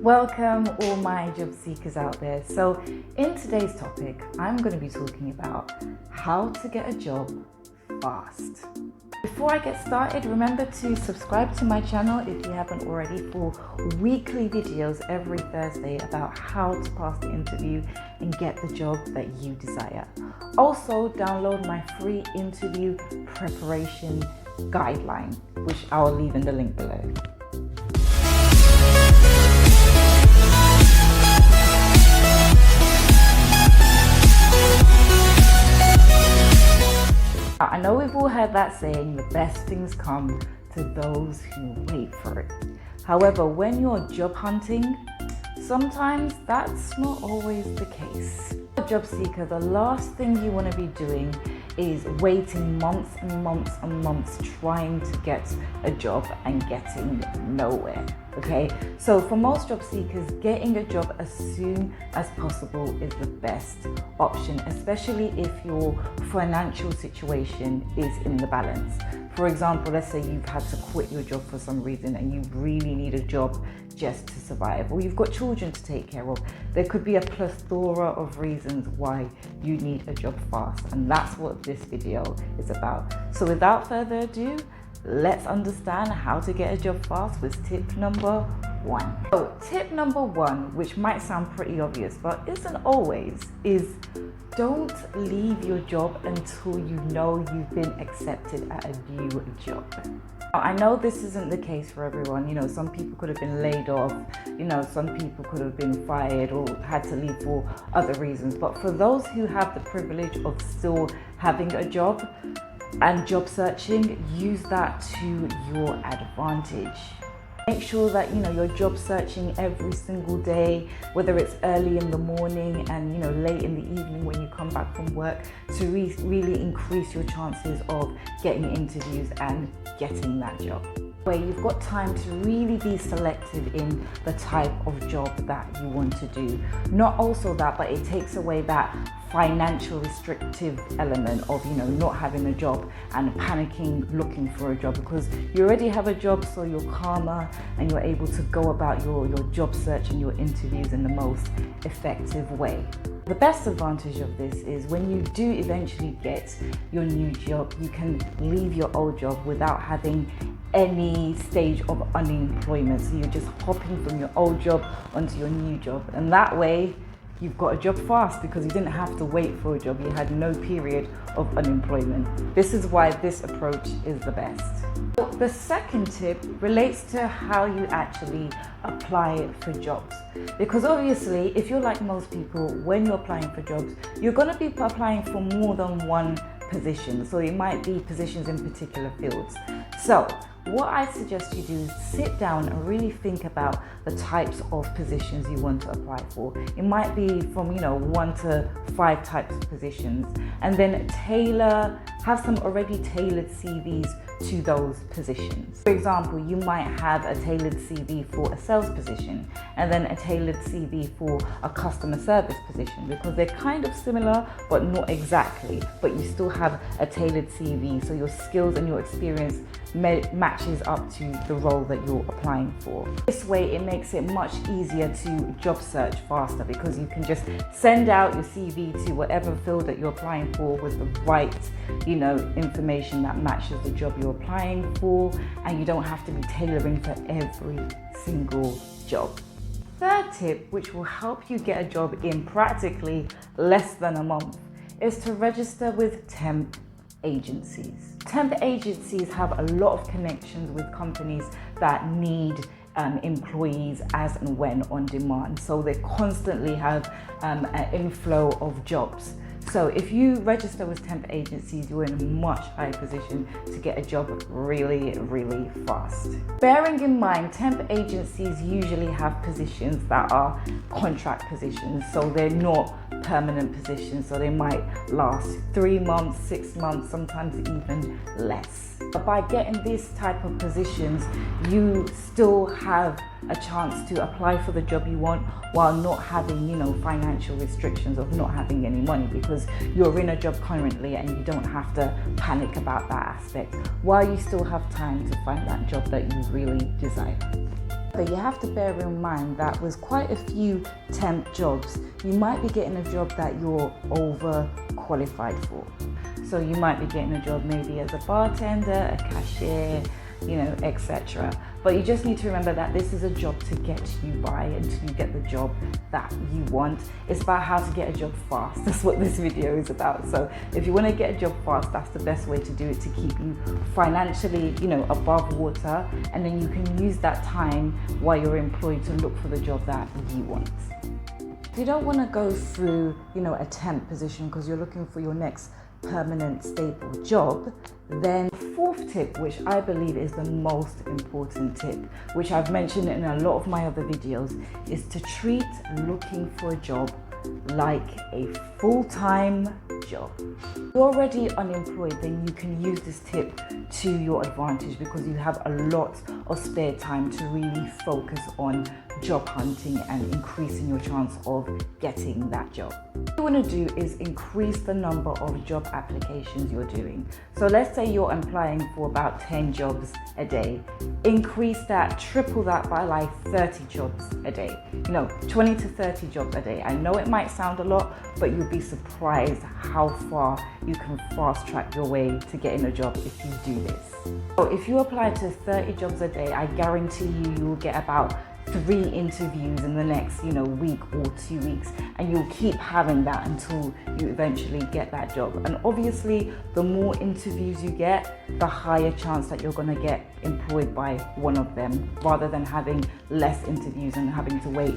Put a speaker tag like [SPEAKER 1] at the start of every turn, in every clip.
[SPEAKER 1] Welcome all my job seekers out there. So in today's topic, I'm going to be talking about how to get a job fast. Before I get started, remember to subscribe to my channel if you haven't already for weekly videos every Thursday about how to pass the interview and get the job that you desire. Also, download my free interview preparation guideline, which I'll leave in the link below. I know we've all heard that saying, the best things come to those who wait for it. However, when you're job hunting, sometimes that's not always the case. As a job seeker, the last thing you want to be doing is waiting months and months and months trying to get a job and getting nowhere. Okay, so for most job seekers, getting a job as soon as possible is the best option, especially if your financial situation is in the balance. For example, let's say you've had to quit your job for some reason and you really need a job just to survive, or you've got children to take care of. There could be a plethora of reasons why you need a job fast, and that's what this video is about. So without further ado, let's understand how to get a job fast with tip number one. So tip number one, which might sound pretty obvious, but isn't always, is don't leave your job until you know you've been accepted at a new job. Now, I know this isn't the case for everyone. You know, some people could have been laid off, you know, some people could have been fired or had to leave for other reasons. But for those who have the privilege of still having a job and job searching, use that to your advantage. Make sure that you're job searching every single day, whether it's early in the morning and late in the evening when you come back from work, to really increase your chances of getting interviews and getting that job. Where you've got time to really be selective in the type of job that you want to do. Not also that, but it takes away that financial restrictive element of not having a job and panicking looking for a job, because you already have a job, so you're calmer and you're able to go about your job search and your interviews in the most effective way. The best advantage of this is when you do eventually get your new job, you can leave your old job without having any stage of unemployment. So you're just hopping from your old job onto your new job, and that way you've got a job fast because you didn't have to wait for a job. You had no period of unemployment. This is why this approach is the best. The second tip relates to how you actually apply for jobs. Because obviously, if you're like most people, when you're applying for jobs, you're going to be applying for more than one position. So it might be positions in particular fields. So what I suggest you do is sit down and really think about the types of positions you want to apply for. It might be from 1 to 5 types of positions, and then have some already tailored CVs to those positions. For example, you might have a tailored CV for a sales position and then a tailored CV for a customer service position, because they're kind of similar but not exactly, but you still have a tailored CV, so your skills and your experience matches up to the role that you're applying for. This way it makes it much easier to job search faster, because you can just send out your CV to whatever field that you're applying for with the right information that matches the job you're applying for, and you don't have to be tailoring for every single job. Third tip, which will help you get a job in practically less than a month, is to register with temp agencies. Temp agencies have a lot of connections with companies that need employees as and when on demand, so they constantly have an inflow of jobs. So if you register with temp agencies, you're in a much higher position to get a job really, really fast. Bearing in mind, temp agencies usually have positions that are contract positions, so they're not permanent positions, so they might last 3 months, 6 months, sometimes even less. But by getting this type of positions, you still have a chance to apply for the job you want while not having, financial restrictions of not having any money, because you're in a job currently and you don't have to panic about that aspect, while you still have time to find that job that you really desire. But you have to bear in mind that with quite a few temp jobs, you might be getting a job that you're overqualified for. So you might be getting a job maybe as a bartender, a cashier, etc. But you just need to remember that this is a job to get you by until you get the job that you want. It's about how to get a job fast. That's what this video is about. So if you want to get a job fast, that's the best way to do it, to keep you financially, above water. And then you can use that time while you're employed to look for the job that you want. If you don't want to go through, a temp position because you're looking for your next permanent stable job, then fourth tip, which I believe is the most important tip, which I've mentioned in a lot of my other videos, is to treat looking for a job like a full-time job. If you're already unemployed, then you can use this tip to your advantage because you have a lot of spare time to really focus on job hunting and increasing your chance of getting that job. What you want to do is increase the number of job applications you're doing. So let's say you're applying for about 10 jobs a day. Increase that, triple that by like 30 jobs a day. 20 to 30 jobs a day. I know it might sound a lot, but you'll be surprised how far you can fast track your way to getting a job if you do this. So if you apply to 30 jobs a day, I guarantee you will get about 3 interviews in the next week or 2 weeks, and you'll keep having that until you eventually get that job. And obviously the more interviews you get, the higher chance that you're going to get employed by one of them, rather than having less interviews and having to wait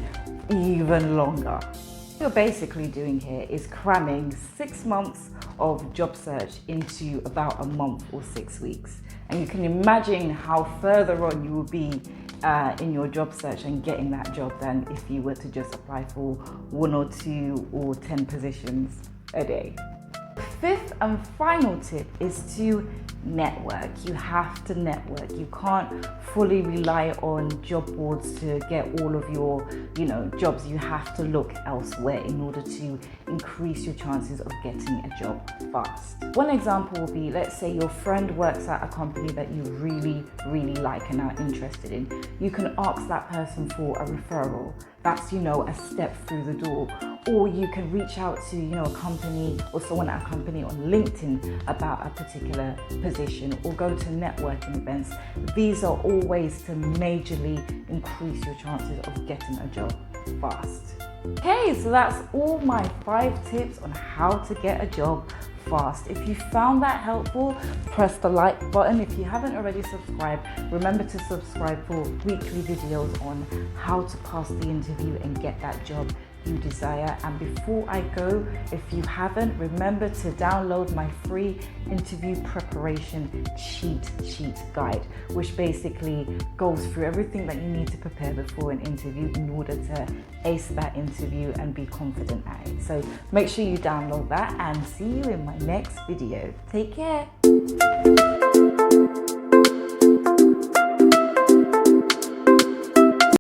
[SPEAKER 1] even longer. What you're basically doing here is cramming 6 months of job search into about a month or 6 weeks, and you can imagine how further on you will be in your job search and getting that job than if you were to just apply for 1 or 2 or 10 positions a day. Fifth and final tip is to network. You have to network. You can't fully rely on job boards to get all of your, jobs. You have to look elsewhere in order to increase your chances of getting a job fast. One example will be, let's say your friend works at a company that you really, really like and are interested in. You can ask that person for a referral. That's, a step through the door. Or you can reach out to, a company or someone at a company on LinkedIn about a particular position, or go to networking events. These are all ways to majorly increase your chances of getting a job fast. Okay, so that's all my 5 tips on how to get a job fast. If you found that helpful, press the like button. If you haven't already subscribed, remember to subscribe for weekly videos on how to pass the interview and get that job you desire. And before I go, if you haven't, remember to download my free interview preparation cheat sheet guide, which basically goes through everything that you need to prepare before an interview in order to ace that interview and be confident at it. So make sure you download that, and see you in my next video. Take care.